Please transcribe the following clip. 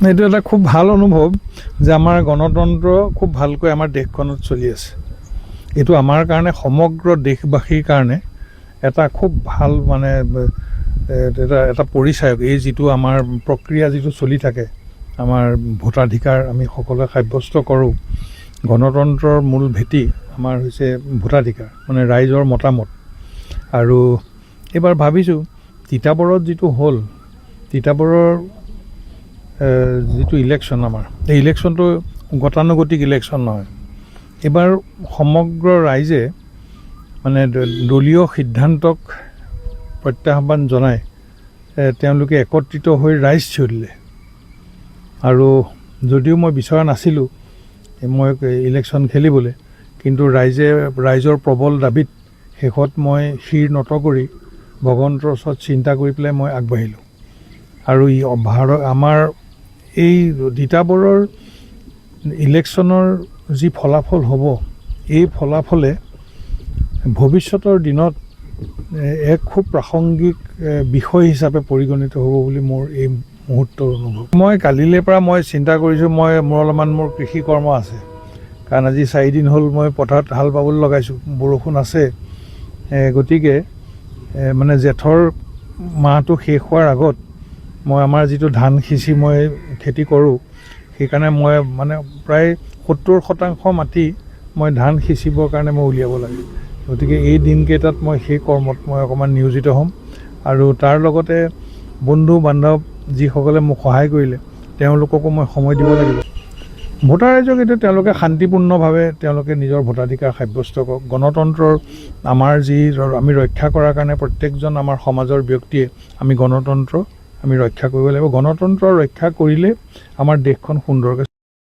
এইটো এটা খুব ভাল অনুভৱ যে আমাৰ গণতন্ত্ৰ খুব ভালকৈ আমাৰ দেশখনত চলি আছে। এইটো আমাৰ কাৰণে সমগ্ৰ দেশবাসীৰ কাৰণে এটা খুব ভাল মানে এটা পৰিচায়ক। এই যিটো আমাৰ প্ৰক্ৰিয়া যিটো চলি থাকে, আমাৰ ভোটাধিকাৰ আমি সকলোৱে সাব্যস্ত কৰোঁ। গণতন্ত্ৰৰ মূল ভেটি আমাৰ হৈছে ভোটাধিকাৰ, মানে ৰাইজৰ মতামত। আৰু এইবাৰ ভাবিছোঁ তিতাবৰত যিটো হ'ল, তিতাবৰৰ যিটো ইলেকশ্যন আমাৰ, এই ইলেকশ্যনটো গতানুগতিক ইলেকশ্যন নহয়। এইবাৰ সমগ্ৰ ৰাইজে মানে দলীয় সিদ্ধান্তক প্ৰত্যাহ্বান জনাই তেওঁলোকে একত্ৰিত হৈ ৰাইজ থিয় দিলে। আৰু যদিও মই বিচৰা নাছিলোঁ মই ইলেকশ্যন খেলিবলৈ, কিন্তু ৰাইজৰ প্ৰবল দাবীত শেষত মই শিৰ নত কৰি ভগৱন্তৰ ওচৰত চিন্তা কৰি পেলাই মই আগবাঢ়িলোঁ। আৰু আমাৰ এই তিতাবৰৰ ইলেকশ্যনৰ যি ফলাফল হ'ব, এই ফলাফলে ভৱিষ্যতৰ দিনত এক খুব প্ৰাসংগিক বিষয় হিচাপে পৰিগণিত হ'ব বুলি মোৰ এই মুহূৰ্তৰ অনুভৱ। মই কালিলৈ পৰা মই চিন্তা কৰিছোঁ, মোৰ অলপমান কৃষি কৰ্ম আছে, কাৰণ আজি 4 দিন হ'ল মই পথাৰত হাল বাবলৈ লগাইছোঁ, বৰষুণ আছে। গতিকে মানে জেঠৰ মাহটো শেষ হোৱাৰ আগত মই আমাৰ যিটো ধান সিঁচি মই খেতি কৰোঁ, সেইকাৰণে মই মানে প্ৰায় 70% মাটি মই ধান সিঁচিবৰ কাৰণে মই উলিয়াব লাগে। গতিকে এই দিনকেইটাত মই সেই কৰ্মত মই অকণমান নিয়োজিত হ'ম। আৰু তাৰ লগতে বন্ধু বান্ধৱ যিসকলে মোক সহায় কৰিলে তেওঁলোককো মই সময় দিব লাগিব। ভোটাৰ ৰাইজক এইটো তেওঁলোকে শান্তিপূৰ্ণভাৱে তেওঁলোকে নিজৰ ভোটাধিকাৰ সাব্যস্ত কৰক। গণতন্ত্ৰৰ আমাৰ আমি ৰক্ষা কৰাৰ কাৰণে প্ৰত্যেকজন আমাৰ সমাজৰ ব্যক্তিয়ে আমি গণতন্ত্ৰ আমি ৰক্ষা কৰিব লাগিব। গণতন্ত্ৰ ৰক্ষা কৰিলে আমাৰ দেশখন সুন্দৰকৈ